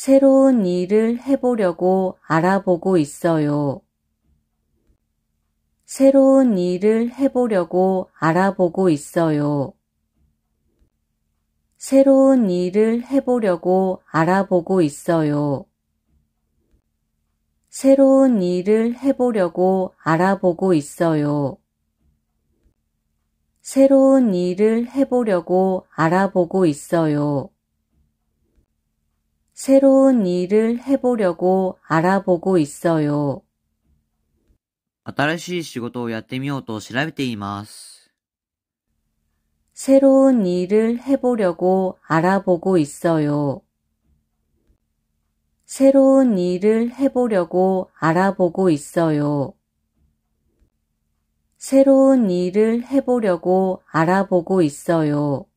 새로운 일을 해보려고 알아보고 있어요. 새로운 일을 해보려고 알아보고 있어요. 새로운 일을 해보려고 알아보고 있어요. 새로운 일을 해보려고 알아보고 있어요. 새로운 일을 해보려고 알아보고 있어요. 새로운 일을 해보려고 알아보고 있어요. 新しい仕事をやってみようと調べています。 새로운 일을 해보려고 알아보고 있어요. 새로운 일을 해보려고 알아보고 있어요. 새로운 일을 해보려고 알아보고 있어요.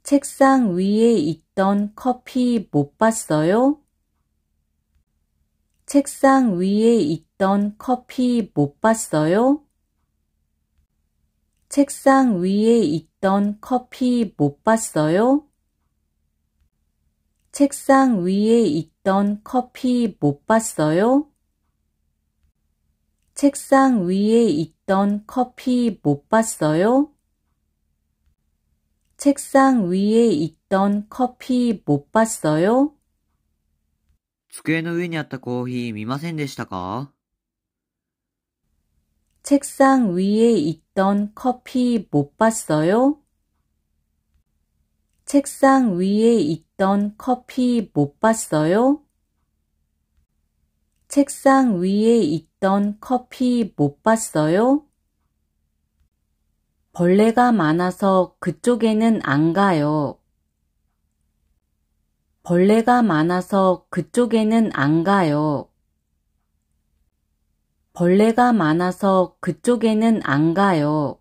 책상 위에 있던 커피 못 봤어요? 책상 위에 있던 커피 못 봤어요? 책상 위에 있던 커피 못 봤어요? 책상 위에 있던 커피 못 봤어요? 책상 위에 있던 커피 못 봤어요? 책상 위에 있던 커피 못 봤어요? 机の上にあったコーヒー見ませんでしたか？ 책상 위에 있던 커피 못 봤어요? 책상 위에 있던 커피 못 봤어요? 책상 위에 있던 커피 못 봤어요? 벌레가 많아서 그쪽에는 안 가요. 벌레가 많아서 그쪽에는 안 가요. 벌레가 많아서 그쪽에는 안 가요.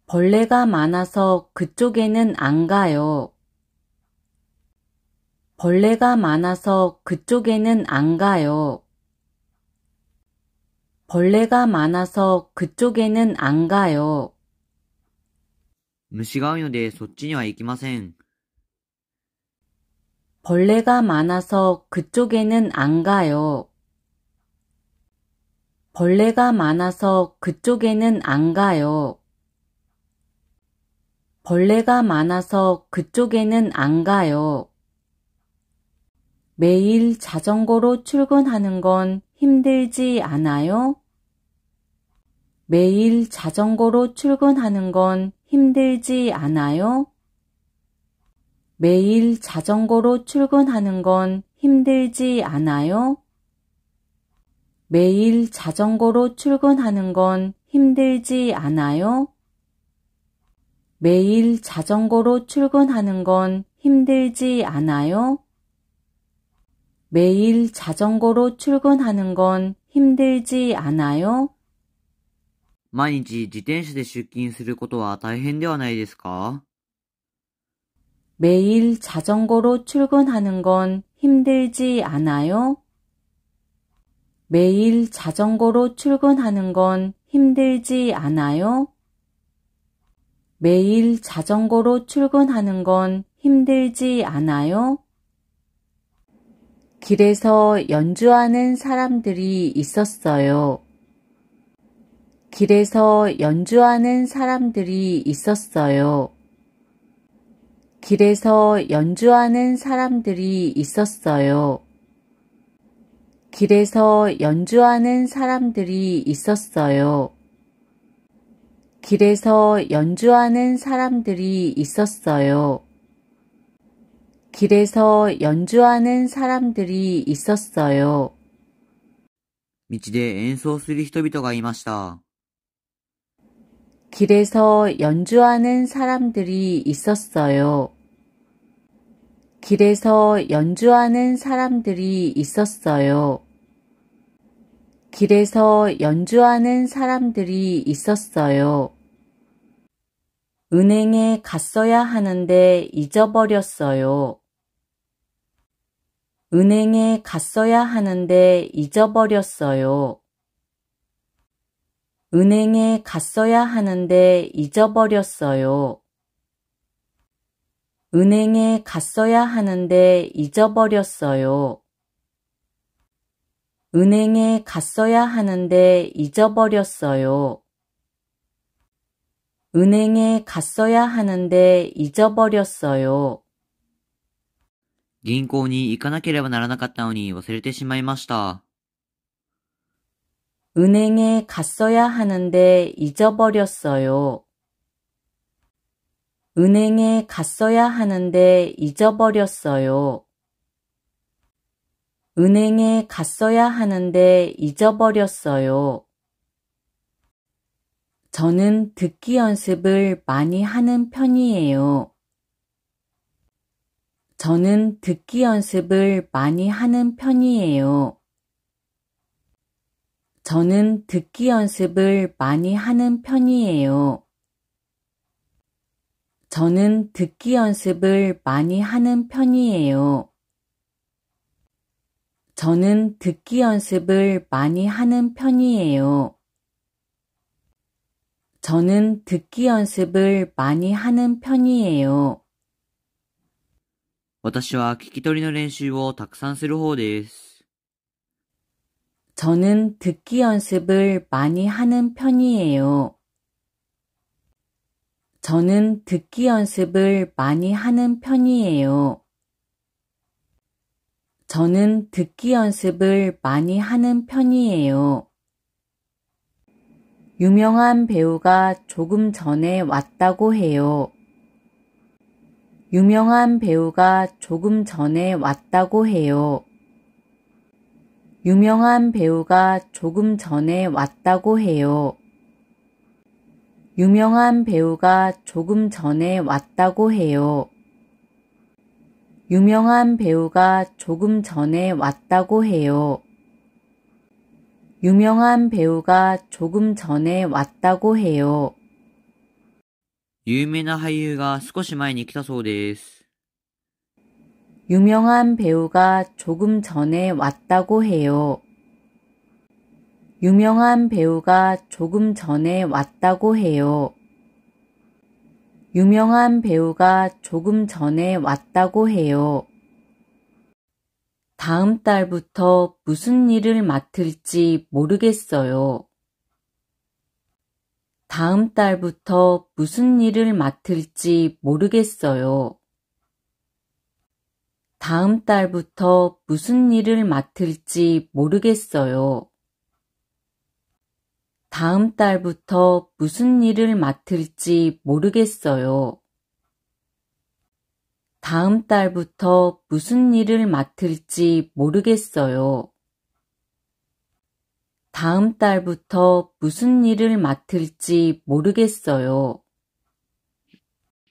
벌레가 많아서 그쪽에는 안 가요. 벌레가 많아서 그쪽에는 안 가요. 벌레가 많아서 그쪽에는 안 가요. 虫が多いのでそっちには行きません。 벌레가 많아서 그쪽에는 안 가요. 벌레가 많아서 그쪽에는 안 가요. 벌레가 많아서 그쪽에는 안 가요. 매일 자전거로 출근하는 건 힘들지 않아요? 매일 자전거로 출근하는 건 힘들지 않아요? 매일 자전거로 출근하는 건 힘들지 않아요? 매일 자전거로 출근하는 건 힘들지 않아요? 매일 자전거로 출근하는 건 힘들지 않아요? 매일 자전거로 출근하는 건 힘들지 않아요? 毎日自転車で出勤することは大変ではないですか？ 매일 자전거로 출근하는 건 힘들지 않아요? 매일 자전거로 출근하는 건 힘들지 않아요? 매일 자전거로 출근하는 건 힘들지 않아요? 길에서 연주하는 사람들이 있었어요. 길에서 연주하는 사람들이 있었어요. 길에서 연주하는 사람들이 있었어요. 길에서 연주하는 사람들이 있었어요. 길에서 연주하는 사람들이 있었어요. 길에서 연주하는 사람들이 있었어요. 道で演奏する人々がいました。 길에서 연주하는 사람들이 있었어요. 길에서 연주하는 사람들이 있었어요. 길에서 연주하는 사람들이 있었어요. 은행에 갔어야 하는데 잊어버렸어요. 은행에 갔어야 하는데 잊어버렸어요. 은행에 갔어야 하는데 잊어버렸어요. 은행에 갔어야 하는데 잊어버렸어요. 은행에 갔어야 하는데 잊어버렸어요. 은행에 갔어야 하는데 잊어버렸어요. 銀行に行かなければならなかったのに忘れてしまいました。은행에 갔어야 하는데 잊어버렸어요. 은행에 갔어야 하는데 잊어버렸어요. 은행에 갔어야 하는데 잊어버렸어요. 저는 듣기 연습을 많이 하는 편이에요. 저는 듣기 연습을 많이 하는 편이에요. 저는 듣기 연습을 많이 하는 편이에요. 저는 듣기 연습을 많이 하는 편이에요. 저는 듣기 연습을 많이 하는 편이에요. 저는 듣기 연습을 많이 하는 편이에요. 私は聞き取りの練習をたくさんする方です。저는 듣기 연습을 많이 하는 편이에요. 저는 듣기 연습을 많이 하는 편이에요. 저는 듣기 연습을 많이 하는 편이에요. 유명한 배우가 조금 전에 왔다고 해요. 유명한 배우가 조금 전에 왔다고 해요. 유명한 배우가 조금 전에 왔다고 해요. 유명한 배우가 조금 전에 왔다고 해요. 유명한 배우가 조금 전에 왔다고 해요. 유명한 배우가 조금 전에 왔다고 해요. 有名な俳優が少し前に来たそうです。유명한 배우가 조금 전에 왔다고 해요. 유명한 배우가 조금 전에 왔다고 해요. 유명한 배우가 조금 전에 왔다고 해요. 다음 달부터 무슨 일을 맡을지 모르겠어요. 다음 달부터 무슨 일을 맡을지 모르겠어요. 다음 달부터 무슨 일을 맡을지 모르겠어요. 다음 달부터 무슨 일을 맡을지 모르겠어요. 다음 달부터 무슨 일을 맡을지 모르겠어요. 다음 달부터 무슨 일을 맡을지 모르겠어요.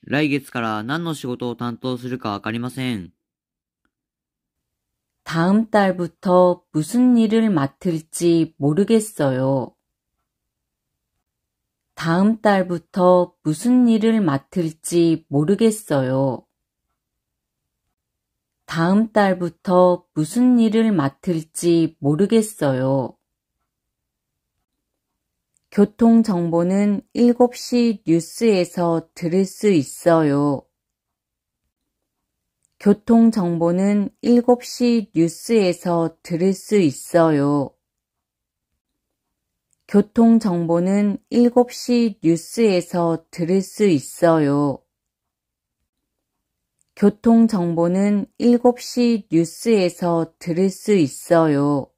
来月から何の仕事を担当するかわかりません。 다음 달부터 무슨 일을 맡을지 모르겠어요. 다음 달부터 무슨 일을 맡을지 모르겠어요. 다음 달부터 무슨 일을 맡을지 모르겠어요. 교통정보는 7시 뉴스에서 들을 수 있어요. 교통정보는 7시 뉴스에서 들을 수 있어요. 교통정보는 7시 뉴스에서 들을 수 있어요. 교통정보는 7시 뉴스에서 들을 수 있어요.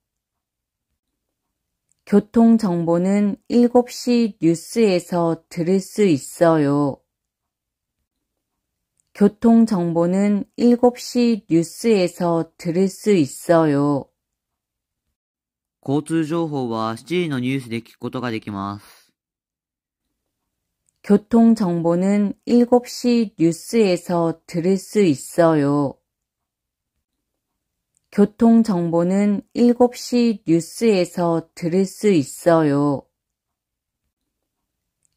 교통정보는 7시 뉴스에서 들을 수 있어요. 교통정보는 7시 뉴스에서 들을 수 있어요. 交通情報は7時のニュースで聞くことができます。 교통정보는 7시 뉴스에서 들을 수 있어요. 교통정보는 7시 뉴스에서 들을 수 있어요.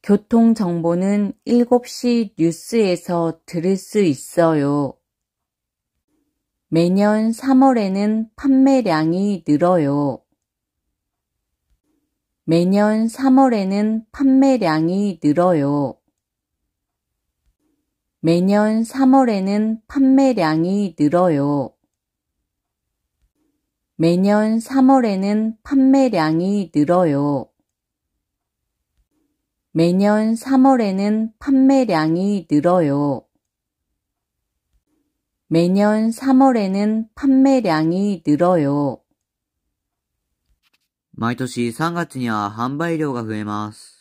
교통정보는 7시 뉴스에서 들을 수 있어요. 매년 3월에는 판매량이 늘어요. 매년 3월에는 판매량이 늘어요. 매년 3월에는 판매량이 늘어요. 매년 3월에는 판매량이 늘어요. 매년 3월에는 판매량이 늘어요. 매년 3월에는 판매량이 늘어요. 毎年3月には販売量が増えます。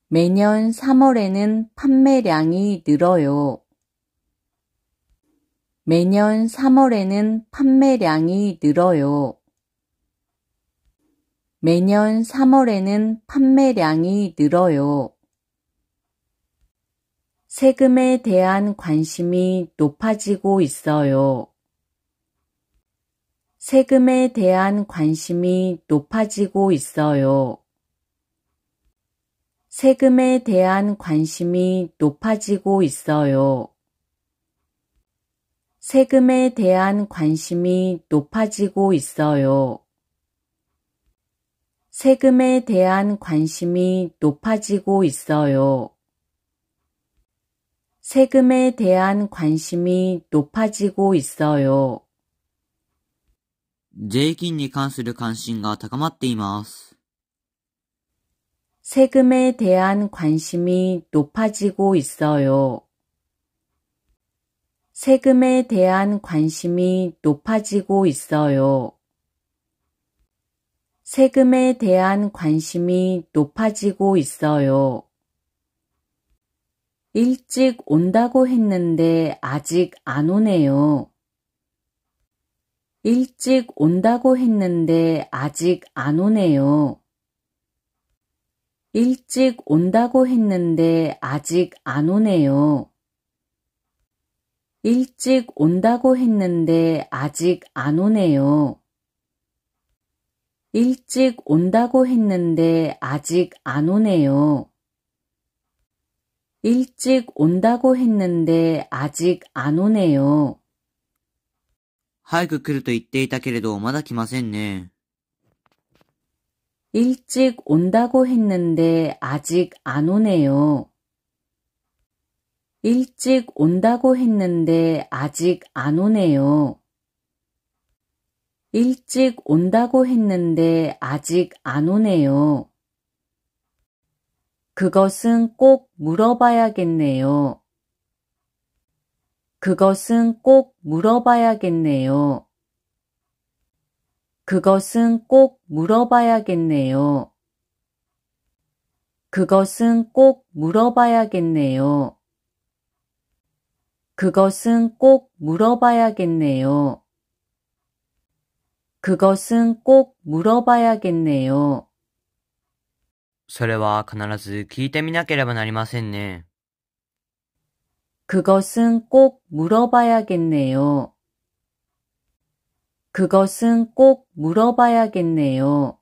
매년 3월에는 판매량이 늘어요. 매년 3월에는 판매량이 늘어요. 매년 3월에는 판매량이 늘어요. 세금에 대한 관심이 높아지고 있어요. 세금에 대한 관심이 높아지고 있어요. 세금에 대한 관심이 높아지고 있어요. 세금에 대한 관심이 높아지고 있어요. 세금에 대한 관심이 높아지고 있어요. 세금에 대한 관심이 높아지고 있어요. 税金に関する関心が高まっています。 세금에 대한 관심이 높아지고 있어요. 세금에 대한 관심이 높아지고 있어요. 세금에 대한 관심이 높아지고 있어요. 일찍 온다고 했는데 아직 안 오네요. 일찍 온다고 했는데 아직 안 오네요. 일찍 온다고 했는데 아직 안 오네요. 일찍 온다고 했는데 아직 안 오네요. 일찍 온다고 했는데 아직 안 오네요. 일찍 온다고 했는데 아직 안 오네요. 早く来ると言っていたけれど、まだ来ませんね。 일찍 온다고 했는데 아직 안 오네요. 일찍 온다고 했는데 아직 안 오네요. 일찍 온다고 했는데 아직 안 오네요. 그것은 꼭 물어봐야겠네요. 그것은 꼭 물어봐야겠네요. 그것은 꼭 물어봐야겠네요. 그것은 꼭 물어봐야겠네요. 그것은 꼭 물어봐야겠네요. 그것은 꼭 물어봐야겠네요. それは必ず聞いてみなければなりませんね。 그것은 꼭 물어봐야겠네요. 그것은 꼭 물어봐야겠네요.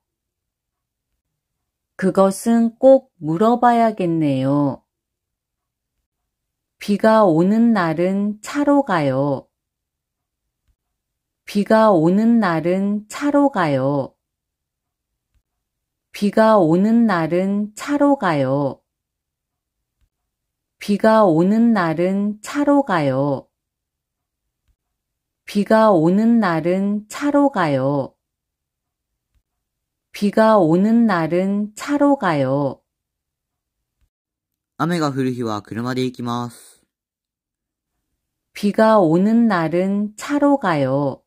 그것은 꼭 물어봐야겠네요. 비가 오는 날은 차로 가요. 비가 오는 날은 차로 가요. 비가 오는 날은 차로 가요. 비가 오는 날은 차로 가요. 비가 오는 날은 차로 가요. 비가 오는 날은 차로 가요. 雨が降る日は車で行きます。 비가 오는 날은 차로 가요.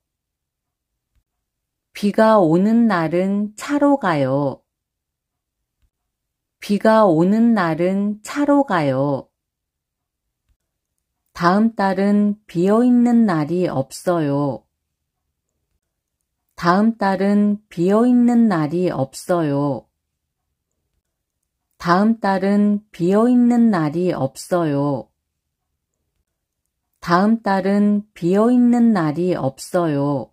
비가 오는 날은 차로 가요. 비가 오는 날은 차로 가요. 다음 달은 비어있는 날이 없어요. 다음 달은 비어있는 날이 없어요. 다음 달은 비어있는 날이 없어요. 다음 달은 비어있는 날이 없어요.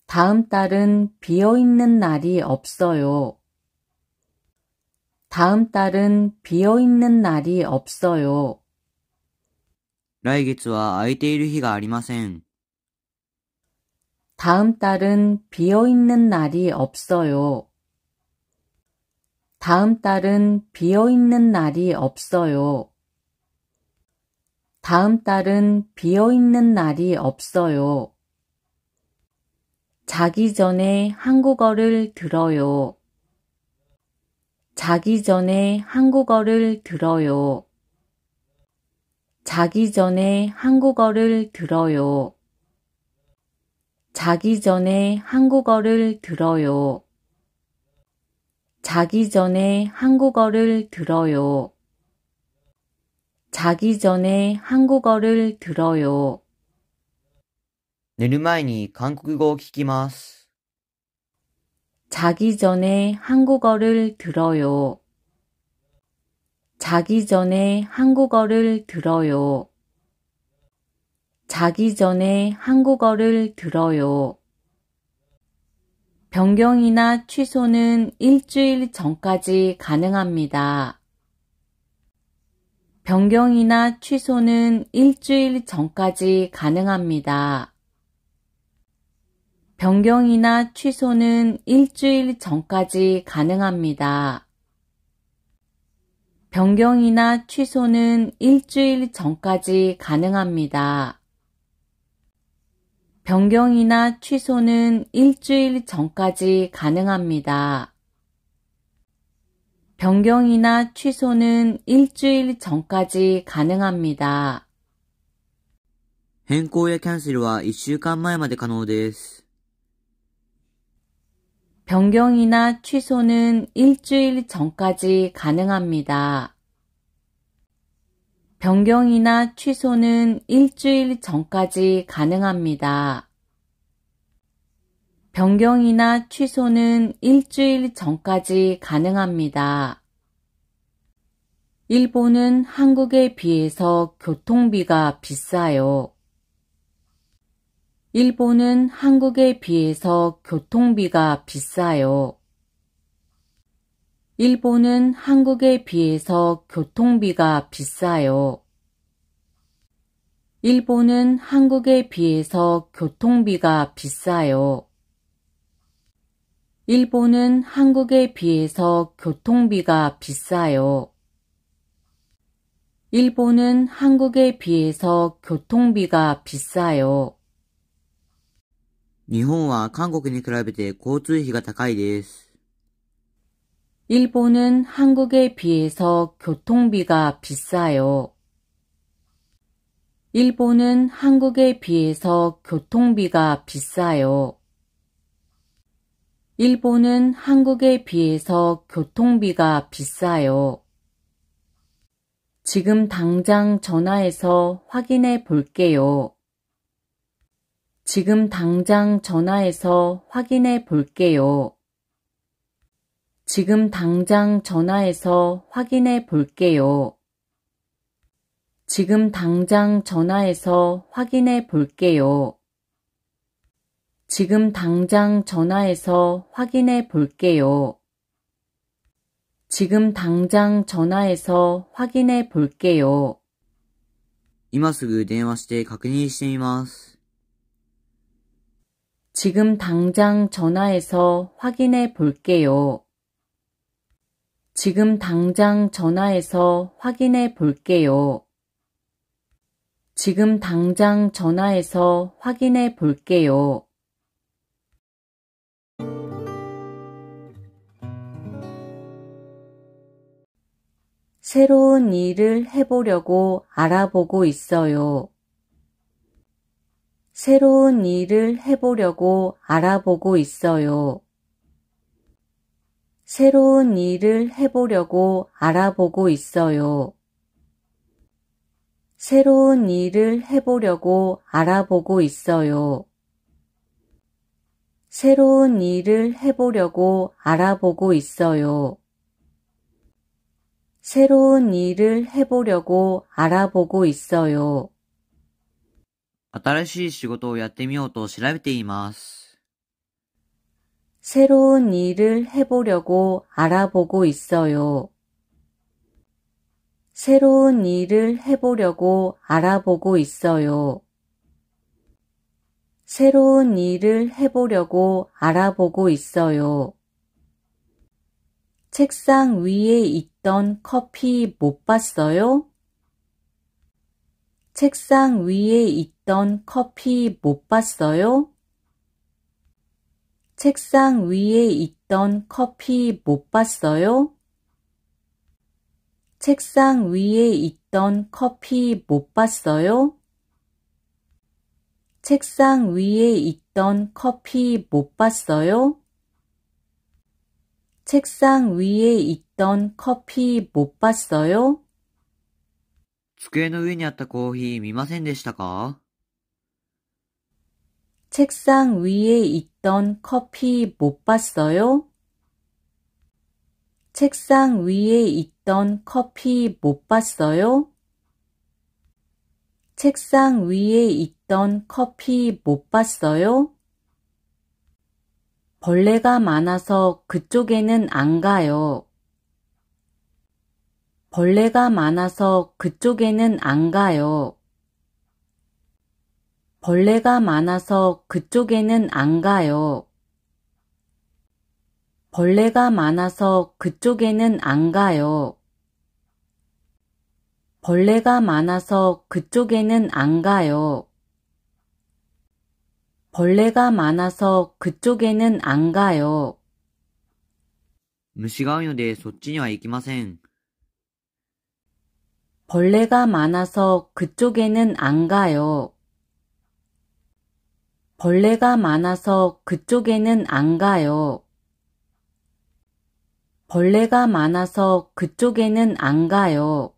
다음 달은 비어있는 날이 없어요. 다음 달은 비어있는 날이 없어요. 来月は空いている日がありません。 다음 달은 비어있는 날이 없어요. 다음 달은 비어있는 날이 없어요. 다음 달은 비어있는 날이 없어요. 자기 전에 한국어를 들어요. 자기 전에 한국어를 들어요. 자기 전에 한국어를 들어요. 자기 전에 한국어를 들어요. 자기 전에 한국어를 들어요. 자기 전에 한국어를 들어요. 寝る前に韓国語を聞きます。 자기 전에 한국어를 들어요. 자기 전에 한국어를 들어요. 자기 전에 한국어를 들어요. 변경이나 취소는 일주일 전까지 가능합니다. 변경이나 취소는 일주일 전까지 가능합니다. 변경이나 취소는 일주일 전까지 가능합니다. 변경이나 취소는 일주일 전까지 가능합니다. 변경이나 취소는 일주일 전까지 가능합니다. 변경이나 취소는 일주일 전까지 가능합니다. 変更やキャンセルは1週間前まで可能です。 변경이나 취소는 일주일 전까지 가능합니다. 변경이나 취소는 일주일 전까지 가능합니다. 변경이나 취소는 일주일 전까지 가능합니다. 일본은 한국에 비해서 교통비가 비싸요. 일본은 한국에 비해서 교통비가 비싸요. 일본은 한국에 비해서 교통비가 비싸요. 일본은 한국에 비해서 교통비가 비싸요. 일본은 한국에 비해서 교통비가 비싸요. 일본은 한국에 비해서 교통비가 비싸요. 日本は韓国に比べて交通費が高いです。 일본은 한국에 비해서 교통비가 비싸요. 일본은 한국에 비해서 교통비가 비싸요. 일본은 한국에 비해서 교통비가 비싸요. 지금 당장 전화해서 확인해 볼게요. 지금 당장 전화해서 확인해 볼게요. 지금 당장 전화해서 확인해 볼게요. 지금 당장 전화해서 확인해 볼게요. 지금 당장 전화해서 확인해 볼게요. 지금 당장 전화해서 확인해 볼게요. 今すぐ電話して確認してみます。 지금 당장 전화해서 확인해 볼게요. 지금 당장 전화해서 확인해 볼게요. 지금 당장 전화해서 확인해 볼게요. 새로운 일을 해보려고 알아보고 있어요. 새로운 일을 해보려고 알아보고 있어요. 새로운 일을 해보려고 알아보고 있어요. 새로운 일을 해보려고 알아보고 있어요. 새로운 일을 해보려고 알아보고 있어요. 새로운 일을 해보려고 알아보고 있어요. 新しい仕事をやってみようと調べています。 새로운 일을 해보려고 알아보고 있어요. 새로운 일을 해보려고 알아보고 있어요. 새로운 일을 해보려고 알아보고 있어요. 책상 위에 있던 커피 못 봤어요? 책상 위에 있던 커피 못 봤어요? 책상 위에 있던 커피 못 봤어요? 책상 위에 있던 커피 못 봤어요? 책상 위에 있던 커피 못 봤어요? 책상 위에 있던 커피 못 봤어요? 机の上にあったコーヒー見ませんでしたか？ 책상 위에 있던 커피 못 봤어요? 책상 위에 있던 커피 못 봤어요? 책상 위에 있던 커피 못 봤어요? 벌레가 많아서 그쪽에는 안 가요. 벌레가 많아서 그쪽에는 안 가요. 벌레가 많아서 그쪽에는 안 가요. 벌레가 많아서 그쪽에는 안 가요. 벌레가 많아서 그쪽에는 안 가요. 벌레가 많아서 그쪽에는 안 가요. 虫が多いのでそっちには行きません。 벌레가 많아서 그쪽에는 안 가요. 벌레가 많아서 그쪽에는 안 가요. 벌레가 많아서 그쪽에는 안 가요.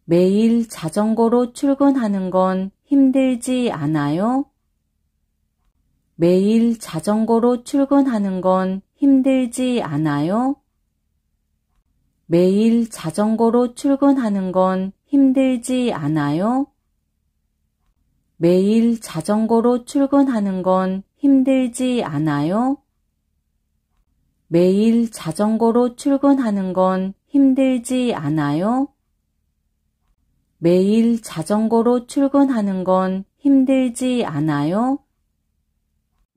매일 자전거로 출근하는 건 힘들지 않아요? 매일 자전거로 출근하는 건 힘들지 않아요? 매일 자전거로 출근하는 건 힘들지 않아요? 매일 자전거로 출근하는 건 힘들지 않아요? 매일 자전거로 출근하는 건 힘들지 않아요? 매일 자전거로 출근하는 건 힘들지 않아요?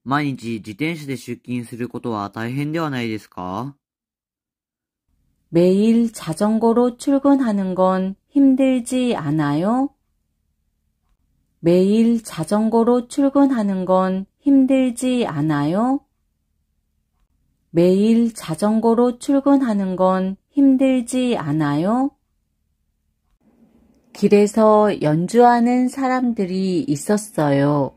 毎日自転車で出勤することは大変ではないですか？ 매일 자전거로 출근하는 건 힘들지 않아요? 매일 자전거로 출근하는 건 힘들지 않아요? 매일 자전거로 출근하는 건 힘들지 않아요? 길에서 연주하는 사람들이 있었어요.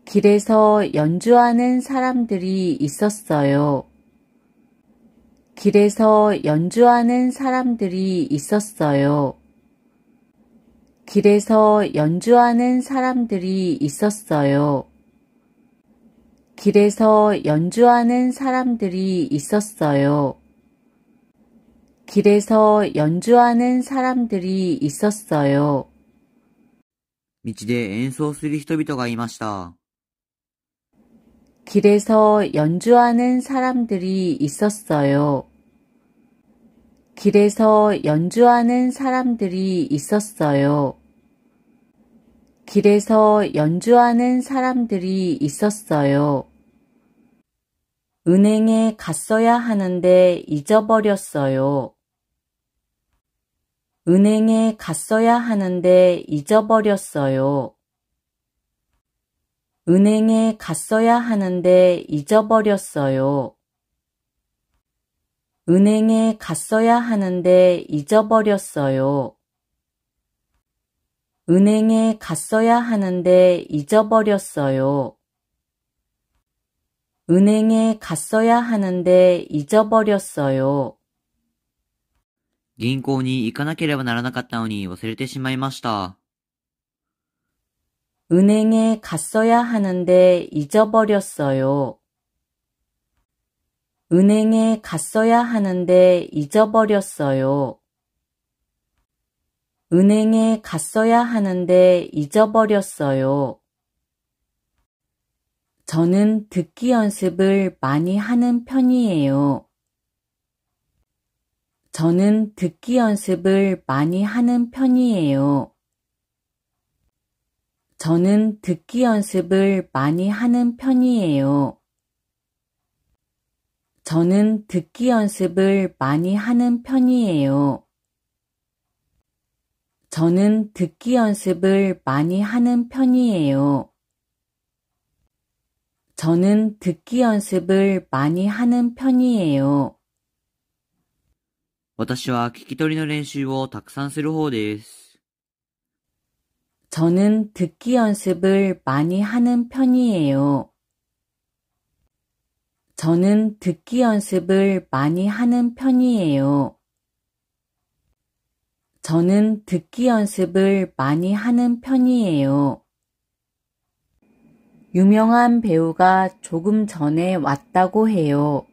길에서 연주하는 사람들이 있었어요. 길에서 연주하는 사람들이 있었어요. 길에서 연주하는 사람들이 있었어요. 길에서 연주하는 사람들이 있었어요. 길에서 연주하는 사람들이 있었어요. 道で演奏する人々がいました。 길에서 연주하는 사람들이 있었어요. 길에서 연주하는 사람들이 있었어요. 길에서 연주하는 사람들이 있었어요. 은행에 갔어야 하는데 잊어버렸어요. 은행에 갔어야 하는데 잊어버렸어요. 은행에 갔어야 하는데 잊어버렸어요. 은행에 갔어야 하는데 잊어버렸어요. 은행에 갔어야 하는데 잊어버렸어요. 은행에 갔어야 하는데 잊어버렸어요. 銀行に行かなければならなかったのに忘れてしまいました。 은행에 갔어야 하는데 잊어버렸어요. 은행에 갔어야 하는데 잊어버렸어요. 은행에 갔어야 하는데 잊어버렸어요. 저는 듣기 연습을 많이 하는 편이에요. 저는 듣기 연습을 많이 하는 편이에요. 저는 듣기 연습을 많이 하는 편이에요. 저는 듣기 연습을 많이 하는 편이에요. 저는 듣기 연습을 많이 하는 편이에요. 저는 듣기 연습을 많이 하는 편이에요. 私は聞き取りの練習をたくさんする方です。저는 듣기 연습을 많이 하는 편이에요. 저는 듣기 연습을 많이 하는 편이에요. 저는 듣기 연습을 많이 하는 편이에요. 유명한 배우가 조금 전에 왔다고 해요.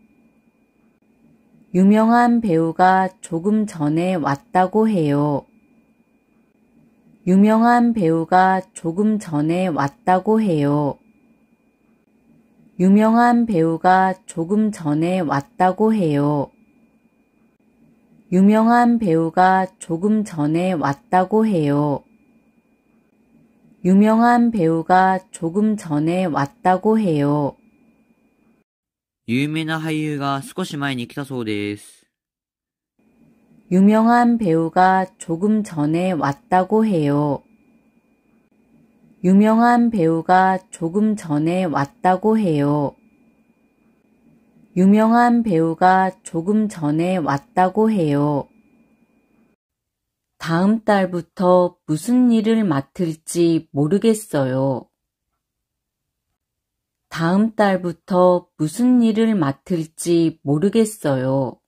유명한 배우가 조금 전에 왔다고 해요. 유명한 배우가 조금 전에 왔다고 해요. 유명한 배우가 조금 전에 왔다고 해요. 유명한 배우가 조금 전에 왔다고 해요. 유명한 배우가 조금 전에 왔다고 해요. 有名な俳優が少し前に来たそうです。유명한 배우가 조금 전에 왔다고 해요. 유명한 배우가 조금 전에 왔다고 해요. 유명한 배우가 조금 전에 왔다고 해요. 다음 달부터 무슨 일을 맡을지 모르겠어요. 다음 달부터 무슨 일을 맡을지 모르겠어요.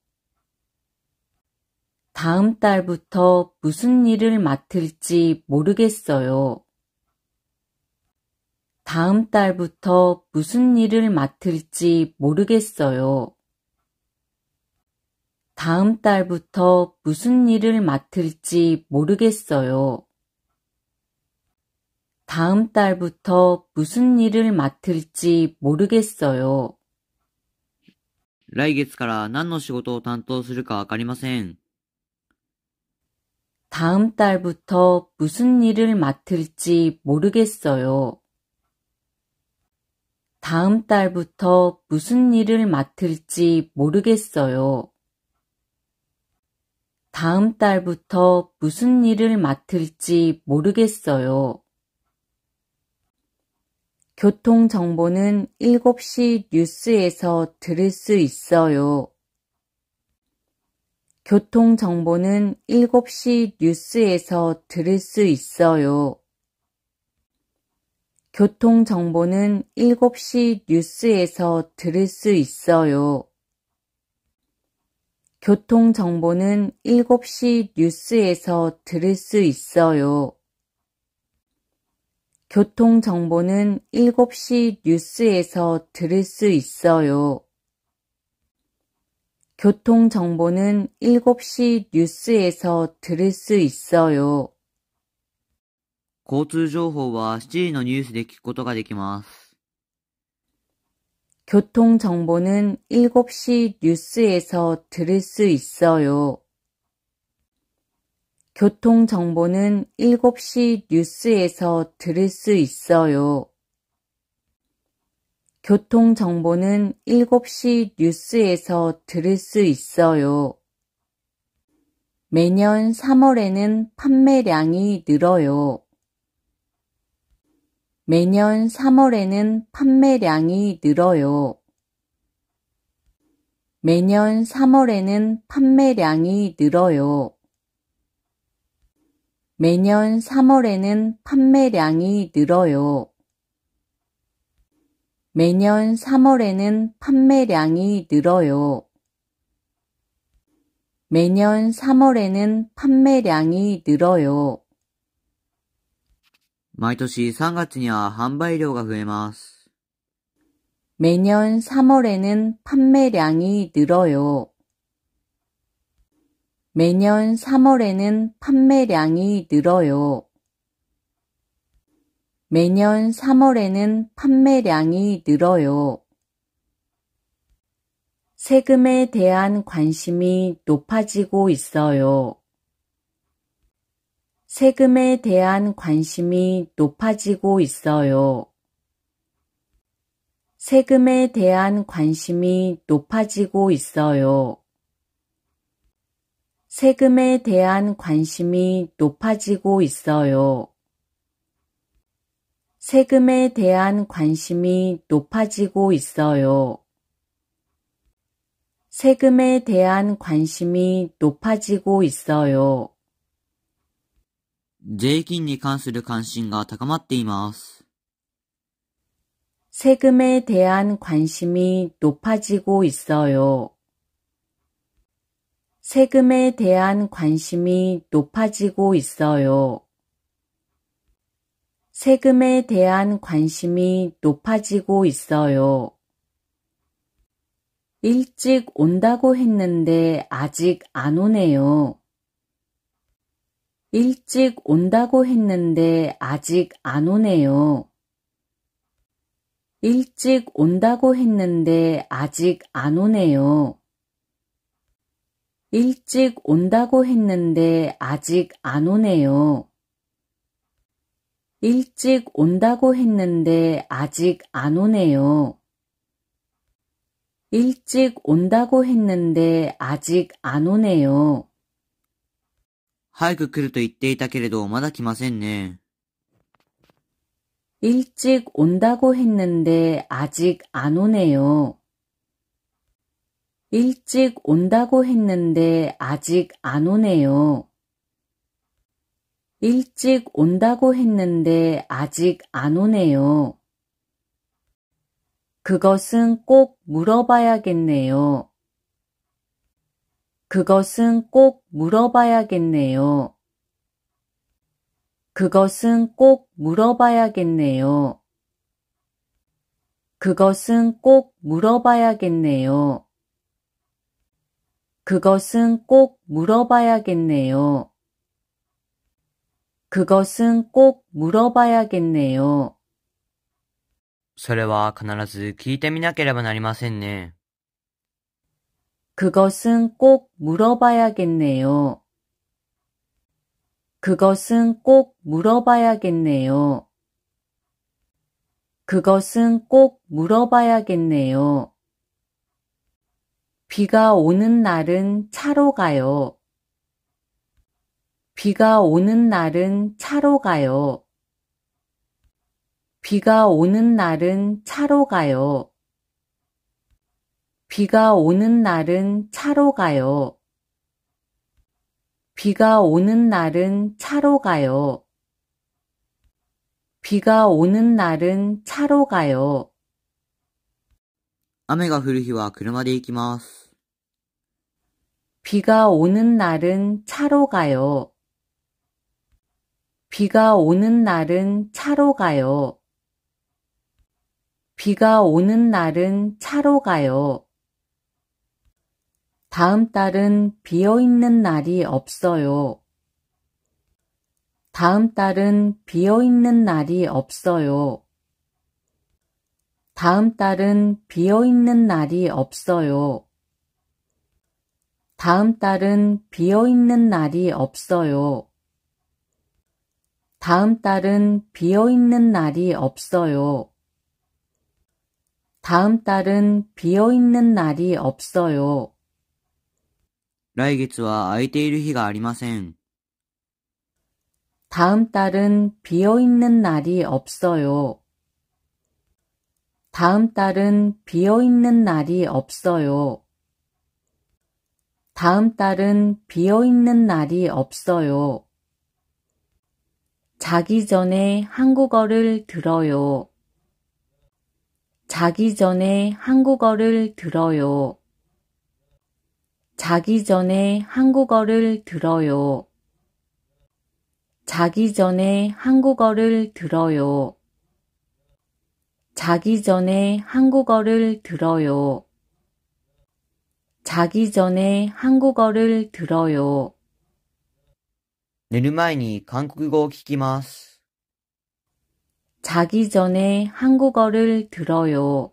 다음 달부터 무슨 일을 맡을지 모르겠어요. 다음 달부터 무슨 일을 맡을지 모르겠어요. 다음 달부터 무슨 일을 맡을지 모르겠어요. 다음 달부터 무슨 일을 맡을지 모르겠어요. 来月から何の仕事を担当するかわかりません。다음 달부터 무슨 일을 맡을지 모르겠어요. 다음 달부터 무슨 일을 맡을지 모르겠어요. 다음 달부터 무슨 일을 맡을지 모르겠어요. 교통 정보는 7시 뉴스에서 들을 수 있어요. 교통 정보는 7시 뉴스에서 들을 수 있어요. 교통 정보는 7시 뉴스에서 들을 수 있어요. 교통 정보는 7시 뉴스에서 들을 수 있어요. 교통 정보는 7시 뉴스에서 들을 수 있어요. 교통 정보는 7시 뉴스에서 들을 수 있어요. 交通情報は7時のニュースで聞くことができます。교통 정보는 7시 뉴스에서 들을 수 있어요. 교통 정보는 7시 뉴스에서 들을 수 있어요. 교통 정보는 7시 뉴스에서 들을 수 있어요. 매년 3월에는 판매량이 늘어요. 매년 3월에는 판매량이 늘어요. 매년 3월에는 판매량이 늘어요. 매년 3월에는 판매량이 늘어요. 매년 3월에는 판매량이 늘어요. 매년 3월에는 판매량이 늘어요. 毎年3月には販売量が増えます。매년 3월에는 판매량이 늘어요. 매년 3월에는 판매량이 늘어요. 매년 3월에는 판매량이 늘어요. 세금에 대한 관심이 높아지고 있어요. 세금에 대한 관심이 높아지고 있어요. 세금에 대한 관심이 높아지고 있어요. 세금에 대한 관심이 높아지고 있어요. 세금에 대한 관심이 높아지고 있어요. 세금에 대한 관심이 높아지고 있어요. 税金に関する関心が高まっています。 세금에 대한 관심이 높아지고 있어요. 세금에 대한 관심이 높아지고 있어요. 세금에 대한 관심이 높아지고 있어요. 일찍 온다고 했는데 아직 안 오네요. 일찍 온다고 했는데 아직 안 오네요. 일찍 온다고 했는데 아직 안 오네요. 일찍 온다고 했는데 아직 안 오네요. 일찍 온다고 했는데 아직 안 오네요. 일찍 온다고 했는데 아직 안 오네요. 早く来ると言っていたけれど、まだ来ませんね。 일찍 온다고 했는데 아직 안 오네요. 일찍 온다고 했는데 아직 안 오네요. 일찍 온다고 했는데 아직 안 오네요. 그것은 꼭 물어봐야겠네요. 그것은 꼭 물어봐야겠네요. 그것은 꼭 물어봐야겠네요. 그것은 꼭 물어봐야겠네요. 그것은 꼭 물어봐야겠네요. 그것은 꼭 물어봐야겠네요. それは必ず聞いてみなければなりませんね。 그것은 꼭 물어봐야겠네요. 그것은 꼭 물어봐야겠네요. 그것은 꼭 물어봐야겠네요. 비가 오는 날은 차로 가요. 비가 오는 날은 차로 가요. 비가 오는 날은 차로 가요. 비가 오는 날은 차로 가요. 비가 오는 날은 차로 가요. 비가 오는 날은 차로 가요. 雨が降る日は車で行きます。 비가 오는 날은 차로 가요. 비가 오는 날은 차로 가요. 비가 오는 날은 차로 가요. 다음 달은 비어있는 날이 없어요. 다음 달은 비어있는 날이 없어요. 다음 달은 비어있는 날이 없어요. 다음 달은 비어있는 날이 없어요. 다음 달은 비어있는 날이 없어요. 다음 달은 비어있는 날이 없어요. 来月は空いている日がありません。 다음 달은 비어있는 날이 없어요. 다음 달은 비어있는 날이 없어요. 다음 달은 비어있는 날이 없어요. 자기 전에 한국어를 들어요. 자기 전에 한국어를 들어요. 자기 전에 한국어를 들어요. 자기 전에 한국어를 들어요. 자기 전에 한국어를 들어요. 자기 전에 한국어를 들어요. 寝る前に韓国語を聞きます。 자기 전에 한국어를 들어요.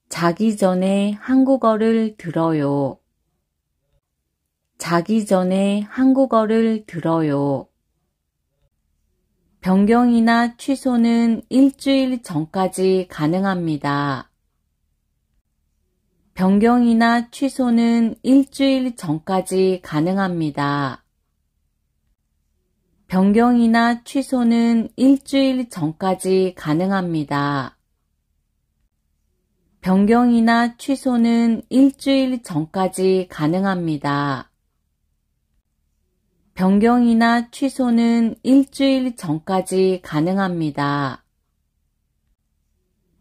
자기 전에 한국어를 들어요. 자기 전에 한국어를 들어요. 변경이나 취소는 일주일 전까지 가능합니다. 변경이나 취소는 일주일 전까지 가능합니다. 변경이나 취소는 일주일 전까지 가능합니다. 변경이나 취소는 일주일 전까지 가능합니다. 변경이나 취소는 일주일 전까지 가능합니다.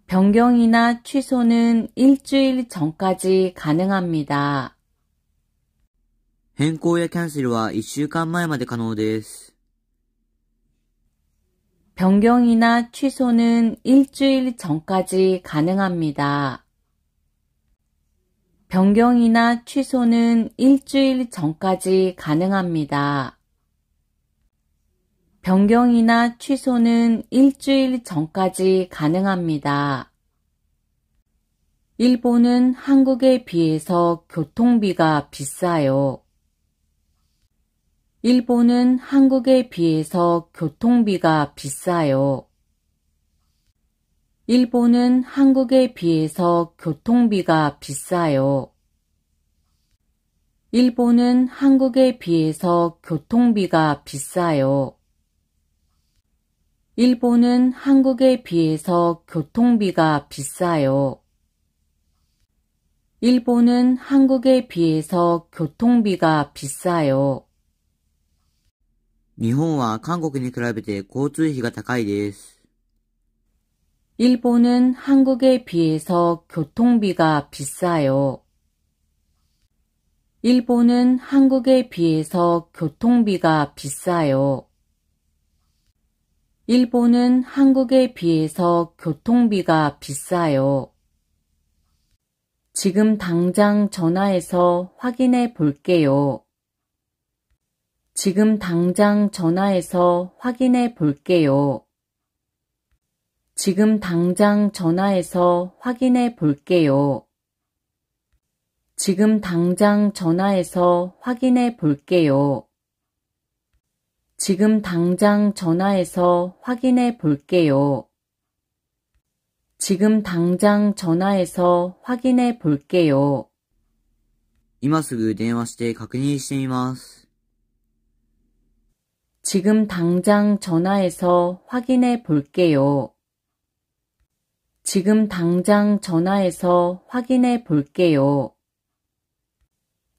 변경이나 취소는 일주일 전까지 가능합니다. 変更やキャンセルは1週間前まで可能です。 변경이나 취소는 일주일 전까지 가능합니다. 변경이나 취소는 일주일 전까지 가능합니다. 변경이나 취소는 일주일 전까지 가능합니다. 일본은 한국에 비해서 교통비가 비싸요. 일본은 한국에 비해서 교통비가 비싸요. 일본은 한국에 비해서 교통비가 비싸요. 일본은 한국에 비해서 교통비가 비싸요. 일본은 한국에 비해서 교통비가 비싸요. 일본은 한국에 비해서 교통비가 비싸요. 日本は韓国に比べて交通費が高いです。 일본은 한국에 비해서 교통비가 비싸요. 일본은 한국에 비해서 교통비가 비싸요. 일본은 한국에 비해서 교통비가 비싸요. 지금 당장 전화해서 확인해 볼게요. 지금 당장 전화해서 확인해 볼게요. 지금 당장 전화해서 확인해 볼게요. 지금 당장 전화해서 확인해 볼게요. 지금 당장 전화해서 확인해 볼게요. 지금 당장 전화해서 확인해 볼게요. 今すぐ電話して確認してみます。 지금 당장 전화해서 확인해 볼게요. 지금 당장 전화해서 확인해 볼게요.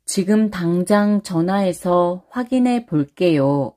지금 당장 전화해서 확인해 볼게요.